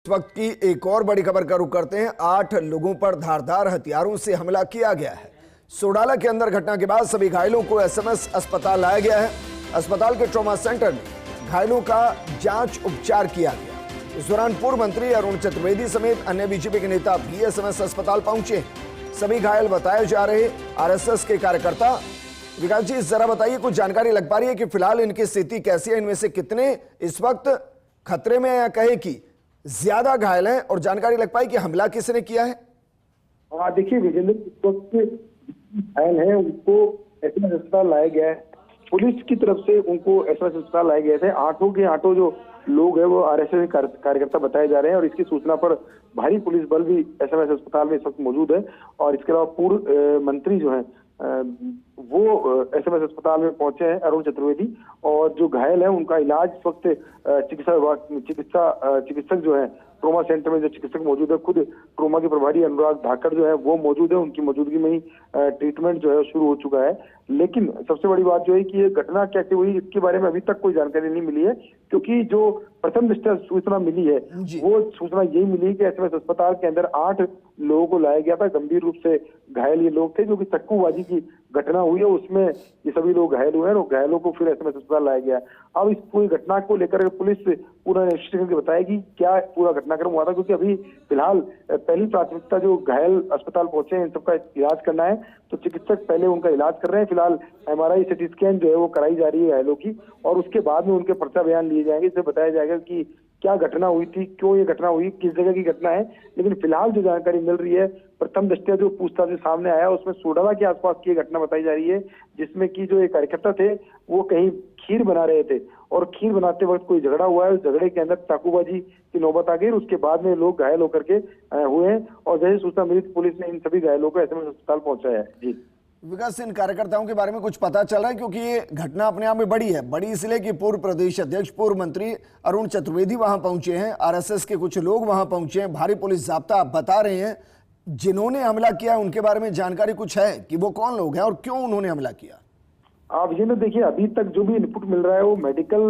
इस वक्त की एक और बड़ी खबर का रुख करते हैं। 8 लोगों पर धारदार हथियारों से हमला किया गया है। सोडाला के अंदर घटना के बाद सभी घायलों को एसएमएस अस्पताल लाया गया है। अस्पताल के ट्रॉमा सेंटर में घायलों का जांच उपचार किया गया। इस दौरान पूर्व मंत्री अरुण चतुर्वेदी समेत अन्य बीजेपी के नेता भी एसएमएस अस्पताल पहुंचे। सभी घायल बताए जा रहे आरएसएस के कार्यकर्ता। विकास जी, जरा बताइए, कुछ जानकारी लग पा रही है कि फिलहाल इनकी स्थिति कैसी है? इनमें से कितने इस वक्त खतरे में है या कहे कि ज्यादा घायल हैं, और जानकारी लग पाई कि हमला किसने किया है? हाँ, देखिए विजेंद्र, इस वक्त घायल है, उनको एसएमएस अस्पताल लाया गया है। पुलिस की तरफ से उनको एसएमएस अस्पताल लाए गए थे। आठों जो लोग हैं वो आरएसएस कार्यकर्ता बताए जा रहे हैं, और इसकी सूचना पर भारी पुलिस बल भी एसएमएस अस्पताल में इस वक्त मौजूद है। और इसके अलावा पूर्व मंत्री जो है वो एसएमएस अस्पताल में पहुंचे हैं, अरुण चतुर्वेदी। और जो घायल है उनका इलाज इस वक्त चिकित्सक जो है ट्रोमा सेंटर में जो चिकित्सक मौजूद है, खुद ट्रोमा के प्रभारी अनुराग धाकड़ जो है वो मौजूद है। उनकी मौजूदगी में ही ट्रीटमेंट जो है शुरू हो चुका है। लेकिन सबसे बड़ी बात जो है कि ये घटना कैसे हुई, इसके बारे में अभी तक कोई जानकारी नहीं मिली है, क्योंकि जो प्रथम दृष्टया सूचना मिली है वो सूचना यही मिली कि एसएमएस अस्पताल के अंदर 8 लोगों को लाया गया था। गंभीर रूप से घायल ये लोग थे, जो कि चक्कूबाजी की घटना हुई है उसमें ये सभी लोग घायल हुए हैं, और घायलों को फिर एसएमएस अस्पताल लाया गया। अब इस पूरी घटना को लेकर पुलिस पूरा निरीक्षण करके बताएगी क्या पूरा घटनाक्रम हुआ था, क्योंकि अभी फिलहाल पहली प्राथमिकता जो घायल अस्पताल पहुंचे हैं इन सबका इलाज करना है। तो चिकित्सक पहले उनका इलाज कर रहे हैं। फिलहाल एमआरआई सिटी स्कैन जो है वो कराई जा रही है घायलों की, और उसके बाद में उनके पर्चा बयान लिए जाएंगे। इससे बताया जाएगा कि क्या घटना हुई थी, क्यों ये घटना हुई, किस जगह की घटना है। लेकिन फिलहाल जो जानकारी मिल रही है, प्रथम दृष्टया जो पूछताछ सामने आया उसमें सोडाला के आसपास की घटना बताई जा रही है, जिसमें कि जो एक कार्यकर्ता थे वो कहीं खीर बना रहे थे, और खीर बनाते वक्त कोई झगड़ा हुआ है। उस झगड़े के अंदर चाकूबाजी की नौबत आ गई। उसके बाद में लोग घायल होकर के हुए हैं, और जैसे सूचना मिली पुलिस ने इन सभी घायलों को एसएमएस अस्पताल पहुंचाया है। जी विकास, इन कार्यकर्ताओं के बारे में कुछ पता चल रहा है? क्योंकि ये घटना अपने आप में बड़ी इसलिए कि पूर्व प्रदेश अध्यक्ष पूर्व मंत्री अरुण चतुर्वेदी वहां पहुंचे हैं, आरएसएस के कुछ लोग वहां पहुंचे हैं, भारी पुलिस जाब्ता आप बता रहे हैं। जिन्होंने हमला किया उनके बारे में जानकारी कुछ है कि वो कौन लोग हैं और क्यों उन्होंने हमला किया? आप ये ना देखिए, अभी तक जो भी इनपुट मिल रहा है वो मेडिकल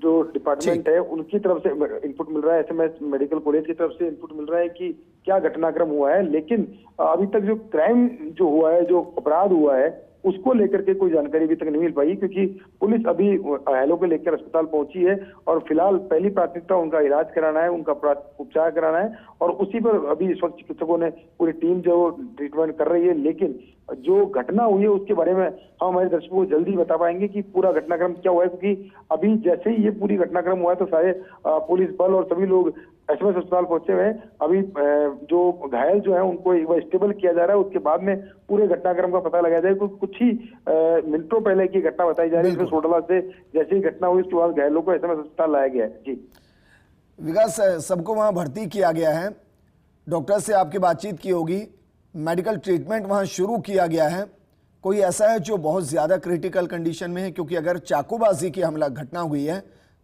जो डिपार्टमेंट है उनकी तरफ से इनपुट मिल रहा है। एसएमएस मेडिकल कॉलेज की तरफ से इनपुट मिल रहा है कि क्या घटनाक्रम हुआ है। लेकिन अभी तक जो क्राइम जो हुआ है, जो अपराध हुआ है, उसको लेकर के कोई जानकारी अभी तक नहीं मिल पाई, क्योंकि पुलिस अभी घायलों को लेकर अस्पताल पहुंची है, और फिलहाल पहली प्राथमिकता उनका इलाज कराना है, उनका उपचार कराना है, और उसी पर अभी इस वक्त चिकित्सकों ने पूरी टीम जो ट्रीटमेंट कर रही है। लेकिन जो घटना हुई है उसके बारे में हम हमारे दर्शकों को जल्दी बता पाएंगे कि पूरा घटनाक्रम क्या हुआ है, क्योंकि अभी जैसे ही ये पूरी घटनाक्रम हुआ है तो सारे पुलिस बल और सभी लोग एसएमएस अस्पताल पहुंचे हुए हैं। अभी जो घायल जो है उनको एक बार स्टेबल किया जा रहा है, उसके बाद में पूरे घटनाक्रम का पता लगाया जाएगा। कुछ ही मिनटों पहले की घटना बताई जा रही है, इसमें सोडला से जैसे ही घटना हुई उसके बाद घायलों को एसएमएस अस्पताल लाया गया है। जी विकास, सबको वहां भर्ती किया गया है, डॉक्टर से आपकी बातचीत की होगी, मेडिकल ट्रीटमेंट वहां शुरू किया गया है। कोई ऐसा है जो बहुत ज्यादा क्रिटिकल कंडीशन में है? क्योंकि अगर चाकूबाजी की हमला घटना हुई है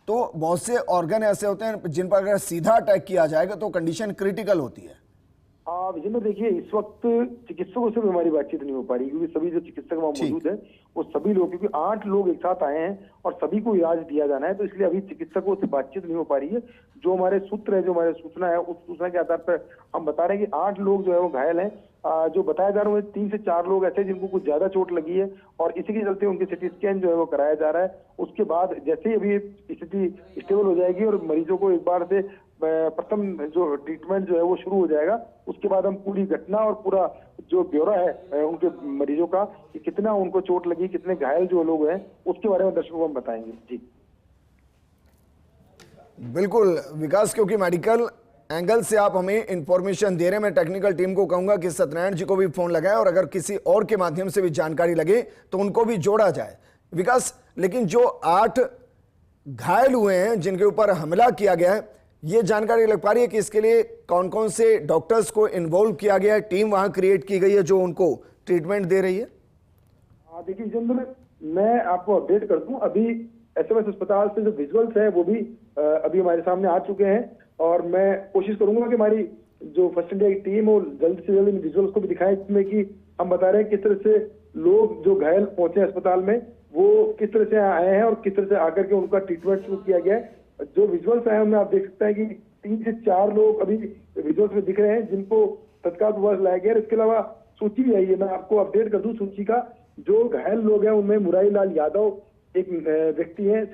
तो बहुत से ऑर्गन ऐसे होते हैं जिन पर अगर सीधा अटैक किया जाएगा तो कंडीशन क्रिटिकल होती है। विजेंद्र, देखिए इस वक्त चिकित्सकों से भी हमारी बातचीत नहीं हो पा रही, क्योंकि सभी जो चिकित्सक वहाँ मौजूद है वो सभी लोग, क्योंकि 8 लोग एक साथ आए हैं और सभी को इलाज दिया जाना है, तो इसलिए अभी चिकित्सकों से बातचीत नहीं हो पा रही है। जो हमारे सूत्र है, जो हमारे सूचना है, उस सूचना के आधार पर हम बता रहे हैं कि 8 लोग जो है वो घायल हैं। जो बताया जा रहा है 3 से 4 लोग ऐसे जिनको कुछ ज्यादा चोट लगी है, और इसी के चलते उनकी सिटी स्कैन जो है वो कराया जा रहा है। उसके बाद जैसे ही अभी स्थिति स्टेबल हो जाएगी और मरीजों को एक बार से प्रथम जो ट्रीटमेंट जो है वो शुरू हो जाएगा, उसके बाद हम पूरी घटना और पूरा जो ब्यौरा है उनके मरीजों का, कि कितना उनको चोट लगी, कितने घायल जो लोग हैं, उसके बारे में दर्शकों को हम बताएंगे। जी बिल्कुल विकास, क्योंकि मेडिकल एंगल से आप हमें इंफॉर्मेशन दे रहे हैं, मैं टेक्निकल टीम को कहूंगा कि सत्यनारायण जी को भी फोन लगाए, और अगर किसी और के माध्यम से भी जानकारी लगे तो उनको भी जोड़ा जाए। विकास, लेकिन जो 8 घायल हुए हैं जिनके ऊपर हमला किया गया है, ये जानकारी लग पा रही है कि इसके लिए कौन कौन से डॉक्टर्स को इन्वॉल्व किया गया है, टीम वहां क्रिएट की गई है जो उनको ट्रीटमेंट दे रही है? देखिए जितेंद्र, मैं आपको अपडेट कर दूं, अभी एसएमएस अस्पताल से जो विजुअल्स है वो भी अभी हमारे सामने आ चुके हैं, और मैं कोशिश करूंगा कि हमारी जो फर्स्ट इंडिया की टीम हो जल्द से जल्द इन विजुअल्स को भी दिखाएं, जिसमें कि हम बता रहे हैं किस तरह से लोग जो घायल पहुंचे अस्पताल में वो किस तरह से आए हैं और किस तरह से आकर के उनका ट्रीटमेंट शुरू किया गया है। जो विजुअल्स आए उनमें आप देख सकते हैं कि 3 से 4 लोग अभी विजुअल्स में दिख रहे हैं जिनको तत्काल प्रभाव लाया गया है। इसके अलावा सूची भी आई है, मैं आपको अपडेट कर दूं सूची का। जो घायल लोग हैं उनमें मुरारी लाल यादव एक व्यक्ति है,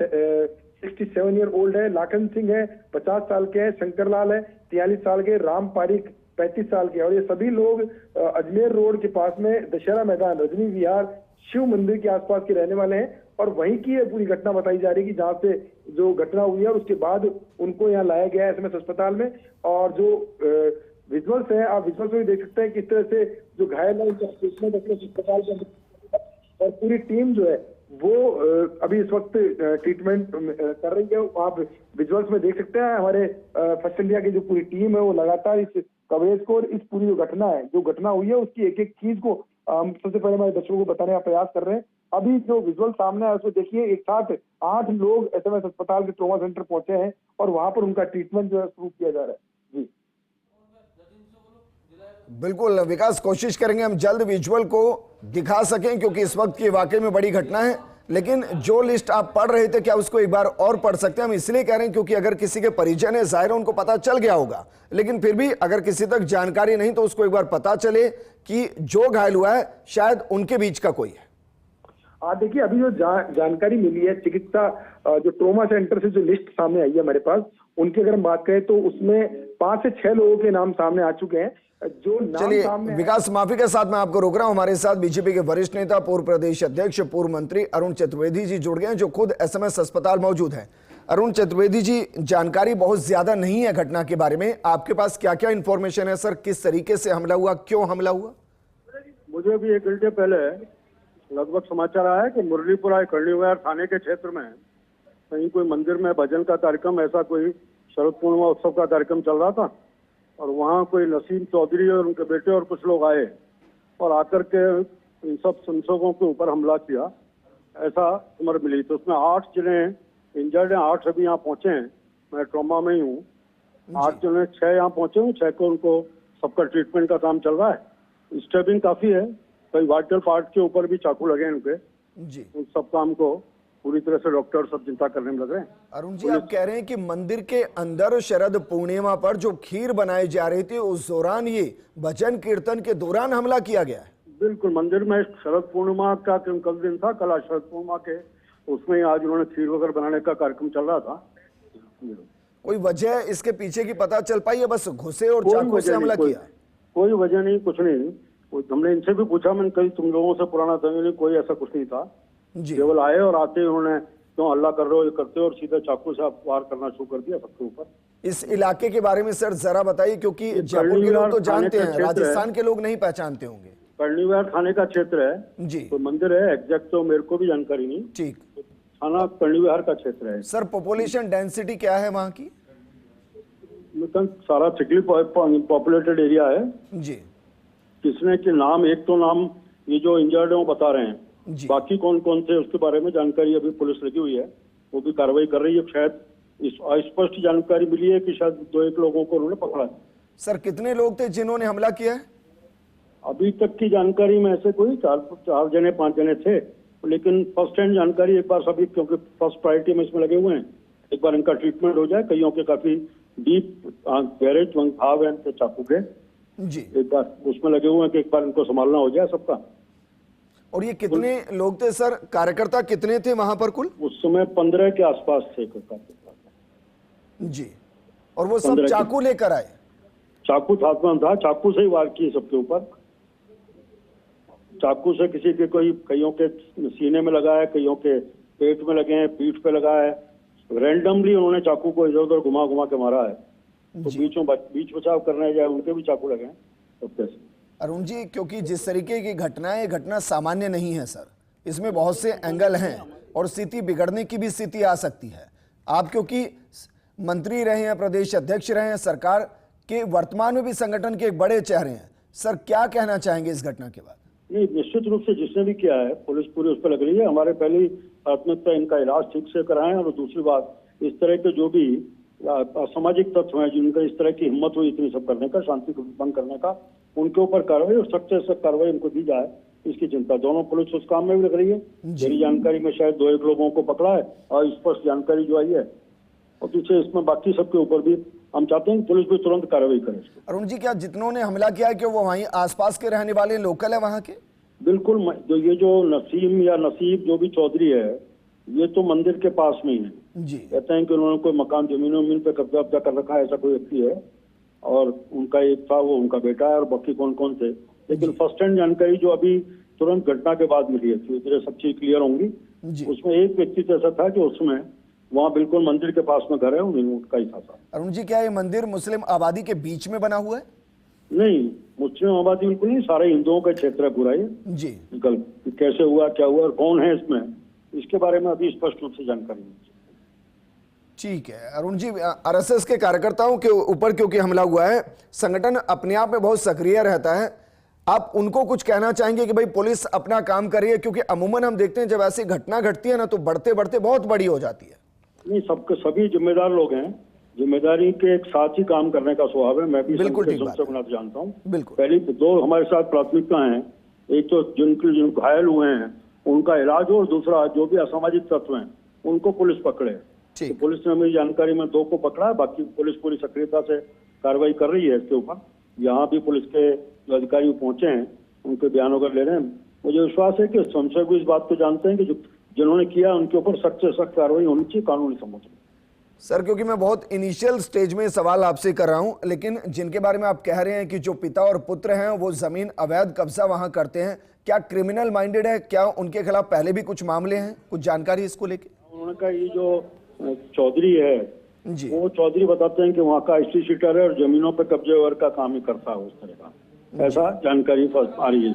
67 ईयर ओल्ड है, लाखन सिंह है 50 साल के हैं, शंकर लाल है 43 साल के, राम पारिक 35 साल के। और ये सभी लोग अजमेर रोड के पास में दशहरा मैदान, रजनी विहार, शिव मंदिर के आसपास के रहने वाले हैं। और वहीं की ये पूरी घटना बताई जा रही है कि जहां से जो घटना हुई है उसके बाद उनको यहाँ लाया गया है एसएमएस अस्पताल में। और जो विजुअल्स है, आप विजुअल्स में देख सकते हैं किस तरह से जो घायल है उनका ट्रीटमेंट अस्पताल में, और पूरी टीम जो है वो अभी इस वक्त ट्रीटमेंट कर रही है। आप विजुअल्स में देख सकते हैं हमारे फर्स्ट इंडिया की जो पूरी टीम है वो लगातार इस कवरेज को और इस पूरी जो घटना हुई है उसकी एक एक चीज को हम सबसे पहले हमारे दर्शकों को बताने का प्रयास कर रहे हैं। अभी जो विजुअल सामने है उसमें देखिए एक साथ 8 लोग एसएमएस अस्पताल के ट्रॉमा सेंटर पहुंचे हैं और वहां पर उनका ट्रीटमेंट जो है शुरू किया जा रहा है। जी बिल्कुल विकास, कोशिश करेंगे हम जल्द विजुअल को दिखा सकें क्योंकि इस वक्त की वाकई में बड़ी घटना है। लेकिन जो लिस्ट आप पढ़ रहे थे क्या उसको एक बार और पढ़ सकते हैं? हम इसलिए कह रहे हैं क्योंकि अगर किसी के परिजन है जाहिर है उनको पता चल गया होगा, लेकिन फिर भी अगर किसी तक जानकारी नहीं तो उसको एक बार पता चले कि जो घायल हुआ है शायद उनके बीच का कोई है। देखिए अभी जो जानकारी मिली है चिकित्सा जो ट्रॉमा सेंटर से जो लिस्ट सामने आई है हमारे पास, उनकी अगर हम बात करें तो उसमें 5 से 6 लोगों के नाम सामने आ चुके हैं। जो नाम चलिए सामने विकास, माफी के साथ मैं आपको रोक रहा हूं। हमारे साथ बीजेपी के वरिष्ठ नेता, पूर्व प्रदेश अध्यक्ष, पूर्व मंत्री अरुण चतुर्वेदी जी जुड़ गए हैं जो खुद एसएमएस अस्पताल मौजूद हैं। अरुण चतुर्वेदी जी, जानकारी बहुत ज्यादा नहीं है घटना के बारे में, आपके पास क्या क्या इंफॉर्मेशन है सर? किस तरीके से हमला हुआ, क्यों हमला हुआ? मुझे अभी 1 घंटे पहले लगभग समाचार आया है कि मुरलीपुरा कर्णीविहार थाने के क्षेत्र में कहीं कोई मंदिर में भजन का कार्यक्रम, ऐसा कोई शरद पूर्णिमा उत्सव का कार्यक्रम चल रहा था और वहाँ कोई नसीम चौधरी और उनके बेटे और कुछ लोग आए और आकर के इन सब संसोगों के ऊपर हमला किया, ऐसा खबर मिली। तो उसमें 8 जने इंजर्ड हैं, 8 अभी यहाँ पहुंचे हैं, मैं ट्रॉमा में ही हूँ। 8 जने, 6 यहाँ पहुंचे हूँ, 6 को उनको सबका ट्रीटमेंट का काम चल रहा है। स्टेबिंग काफी है, कई वाइटल पार्ट के ऊपर भी चाकू लगे हैं उनके जी। उन सब काम को पूरी तरह से डॉक्टर सब चिंता करने में लग रहे हैं। अरुण जी, आप कह रहे हैं कि मंदिर के अंदर शरद पूर्णिमा पर जो खीर बनाई जा रही थी उस दौरान ये भजन कीर्तन के दौरान हमला किया गया है? बिल्कुल, मंदिर में शरद पूर्णिमा का कल दिन था, कल शरद पूर्णिमा के उसमें आज उन्होंने खीर वगैरह बनाने का कार्यक्रम चल रहा था। कोई वजह इसके पीछे की पता चल पाई है? बस घुसे और चाकू से हमला किया? कोई वजह नहीं, कुछ नहीं। हमने इनसे भी पूछा, मैंने कहीं तुम लोगों से पुराना था, कोई ऐसा कुछ नहीं था जी। केवल आए और आते ही उन्होंने क्यों हल्ला कर रहे हो ये करते हो और सीधा चाकू से वार करना शुरू कर दिया सबके ऊपर। इस इलाके के बारे में सर जरा बताइए, क्योंकि जयपुर के लोग तो जानते हैं, राजस्थान के लोग नहीं पहचानते होंगे। कर्णीविहार थाने का क्षेत्र है जी। तो मंदिर है, एग्जैक्ट तो मेरे को भी जानकारी नहीं। ठीक, थाना कर्णीविहार का क्षेत्र है। सर पॉपुलेशन डेंसिटी क्या है वहाँ की? सारा थिकली पॉपुलेटेड एरिया है जी किसने के नाम, एक तो नाम ये जो इंजर्ड है वो बता रहे हैं, बाकी कौन कौन थे उसके बारे में जानकारी अभी पुलिस लगी हुई है, वो भी कार्रवाई कर रही है। शायद स्पष्ट जानकारी मिली है कि शायद 2-1 लोगों को उन्होंने पकड़ा है। सर कितने लोग थे जिन्होंने हमला किया है? अभी तक की जानकारी में ऐसे कोई 4 जने 5 जने थे, लेकिन फर्स्ट हैंड जानकारी एक बार सभी, क्योंकि फर्स्ट प्रायोरिटी में इसमें लगे हुए हैं, एक बार इनका ट्रीटमेंट हो जाए। कईयों के काफी डीप गहरे घाव हैं चाकू के जी, एक बार उसमें लगे हुए हैं कि एक बार इनको संभालना हो जाए सबका। और ये कितने लोग थे सर? कार्यकर्ता कितने थे वहां पर कुल? उस समय 15 के आसपास थे जी। और वो सब चाकू लेकर आए? चाकू हाथ में था, चाकू से ही वार किए सबके ऊपर। चाकू से किसी के कईयों के सीने में लगा है, कईयों के पेट में लगे हैं, पीठ पे लगा है। रैंडमली उन्होंने चाकू को इधर उधर घुमा घुमा के मारा है। तो बीच बचाव करने जाए उनके भी चाकू लगे हैं। तो कैसे अरुण जी, क्योंकि जिस तरीके की घटना है, घटना सामान्य नहीं है सर, इसमें बहुत से एंगल हैं और स्थिति बिगड़ने की भी स्थिति आ सकती है। आप क्योंकि मंत्री रहे हैं, प्रदेश अध्यक्ष रहे हैं, सरकार के वर्तमान में भी संगठन के एक बड़े चेहरे हैं, सर क्या कहना चाहेंगे इस घटना के बाद? नहीं, निश्चित रूप से जिसने भी किया है पुलिस पूरी उस पर लग रही है। हमारे पहली प्राथमिकता इनका इलाज ठीक से कराएं, और दूसरी बात इस तरह के जो भी असामाजिक तत्व हैं जिनका इस तरह की हिम्मत हुई इतनी सब करने का, शांति को भंग करने का, उनके ऊपर कार्रवाई और सख्त से सख्त कार्रवाई उनको दी जाए, इसकी चिंता दोनों पुलिस उस काम में भी लग रही है। मेरी जानकारी में शायद 2-1 लोगों को पकड़ा है और स्पष्ट जानकारी जो आई है, और पीछे इसमें बाकी सबके ऊपर भी हम चाहते हैं कि पुलिस भी तुरंत कार्रवाई करे इसको। अरुण जी, क्या जितनों ने हमला किया है कि वो वहीं आसपास के रहने वाले लोकल है वहां के? बिल्कुल, जो ये जो नसीम या नसीब जो भी चौधरी है, ये तो मंदिर के पास में ही है जी। कहते हैं कि उन्होंने कोई मकान जमीन पे कब्जा कर रखा है, ऐसा कोई व्यक्ति है। और उनका एक था, वो उनका बेटा है, और बाकी कौन कौन थे, लेकिन फर्स्ट हैंड जानकारी जो अभी तुरंत घटना के बाद मिली है, तो सब चीज क्लियर होंगी। उसमें एक व्यक्ति तो ऐसा था कि उसमें वहाँ बिल्कुल मंदिर के पास में घर है, उनका ही था। अरुण जी, क्या ये मंदिर मुस्लिम आबादी के बीच में बना हुआ है? नहीं, मुस्लिम आबादी बिल्कुल नहीं, सारे हिंदुओं का क्षेत्र है पूरा ये जी। कैसे हुआ, क्या हुआ और कौन है इसमें, इसके बारे में अभी स्पष्ट रूप से जानकारी नहीं। ठीक है अरुण जी, आरएसएस के कार्यकर्ताओं के ऊपर क्योंकि हमला हुआ है, संगठन अपने आप में बहुत सक्रिय रहता है, आप उनको कुछ कहना चाहेंगे कि भाई पुलिस अपना काम करिए? क्योंकि अमूमन हम देखते हैं जब ऐसी घटना घटती है ना, तो बढ़ते बढ़ते बहुत बड़ी हो जाती है। नहीं, सबके सभी जिम्मेदार लोग हैं, जिम्मेदारी के एक साथ ही काम करने का स्वभाव है। मैं भी बिल्कुल ठीक सबसे बना जानता हूँ। बिल्कुल। पहली दो हमारे साथ प्राथमिकता है, एक तो जिन घायल हुए हैं उनका इलाज हो, और दूसरा जो भी असामाजिक तत्व हैं उनको पुलिस पकड़े। तो पुलिस ने मेरी जानकारी में 2 को पकड़ा है, बाकी पुलिस पूरी सक्रियता से कार्रवाई कर रही है इसके ऊपर। यहाँ भी पुलिस के जो अधिकारी पहुंचे हैं उनके बयान वगैरह ले रहे हैं। मुझे विश्वास है कि संशय भी इस बात को जानते हैं कि जिन्होंने किया उनके ऊपर सख्त से सख्त कार्रवाई होनी चाहिए, कानूनी समझ। सर, क्योंकि मैं बहुत इनिशियल स्टेज में सवाल आपसे कर रहा हूं, लेकिन जिनके बारे में आप कह रहे हैं कि जो पिता और पुत्र हैं वो जमीन अवैध कब्जा वहां करते हैं, क्या क्रिमिनल माइंडेड है? क्या उनके खिलाफ पहले भी कुछ मामले हैं? कुछ जानकारी इसको लेके? उन्होंने कहा ये जो चौधरी है जी, वो चौधरी बताते हैं कि वहाँ का हिस्ट्री शीटर है और जमीनों पर कब्जे वगैरह का काम ही करता है उस तरह का, ऐसा जानकारी आ रही है।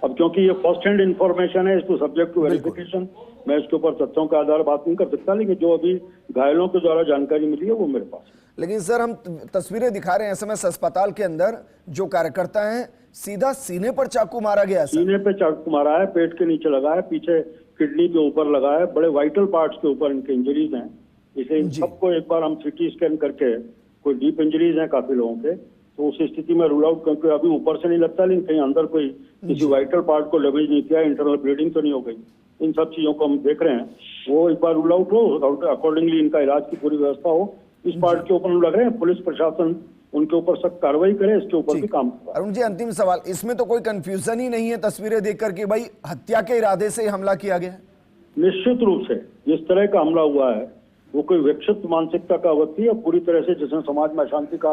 अब क्योंकि ये फर्स्ट हैंड इंफॉर्मेशन है, इसको सब्जेक्ट टू वेरिफिकेशन, मैं इसके ऊपर तथ्यों के आधार बात नहीं कर सकता, लेकिन जो अभी घायलों के द्वारा जानकारी मिली है वो मेरे पास है। लेकिन सर, हम तस्वीरें दिखा रहे हैं एसएमएस अस्पताल के अंदर, जो कार्यकर्ता हैं सीधा सीने पर चाकू मारा गया। सीने पे चाकू मारा है, पेट के नीचे लगा है, पीछे किडनी के ऊपर लगा है, बड़े वाइटल पार्ट्स के ऊपर इनके इंजरीज हैं। इसलिए इन सबको एक बार हम सीटी स्कैन करके, कोई डीप इंजरीज हैं काफी लोगों के, तो उस स्थिति में रूल आउट करके, अभी ऊपर से नहीं लगता लेकिन कहीं अंदर कोई किसी वाइटल पार्ट को डैमेज नहीं किया, इंटरनल ब्लीडिंग तो नहीं हो गई, इन सब चीजों को हम देख रहे हैं। वो एक बार रूल आउट हो, अकॉर्डिंगली इनका इलाज की पूरी व्यवस्था हो। इस पार्ट के ऊपर हम लग रहे हैं, पुलिस प्रशासन उनके ऊपर सख्त कार्रवाई करे, इसके ऊपर भी काम। अरुण जी, अंतिम सवाल, इसमें तो कोई कंफ्यूजन ही नहीं है तस्वीरें देख करके भाई हत्या के इरादे से हमला किया गया? निश्चित रूप से जिस तरह का हमला हुआ है वो कोई विक्षिप्त मानसिकता का व्यक्ति है, पूरी तरह से जिसने समाज में अशांति का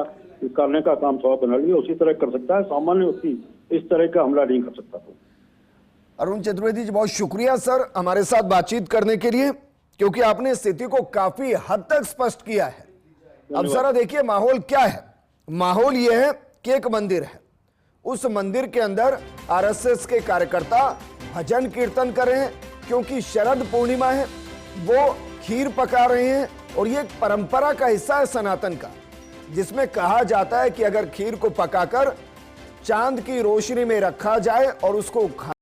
करने का काम स्वभाव बना लिया उसी तरह कर सकता है। सामान्य व्यक्ति इस तरह का हमला नहीं कर सकता। तो अरुण चतुर्वेदी जी, बहुत शुक्रिया सर हमारे साथ बातचीत करने के लिए, क्योंकि आपने स्थिति को काफी हद तक स्पष्ट किया है। अब जरा देखिए माहौल क्या है। माहौल यह है कि एक मंदिर है, उस मंदिर के अंदर आरएसएस के कार्यकर्ता भजन कीर्तन कर रहे हैं, क्योंकि शरद पूर्णिमा है, वो खीर पका रहे हैं, और ये एक परंपरा का हिस्सा है सनातन का, जिसमें कहा जाता है कि अगर खीर को पकाकर चांद की रोशनी में रखा जाए और उसको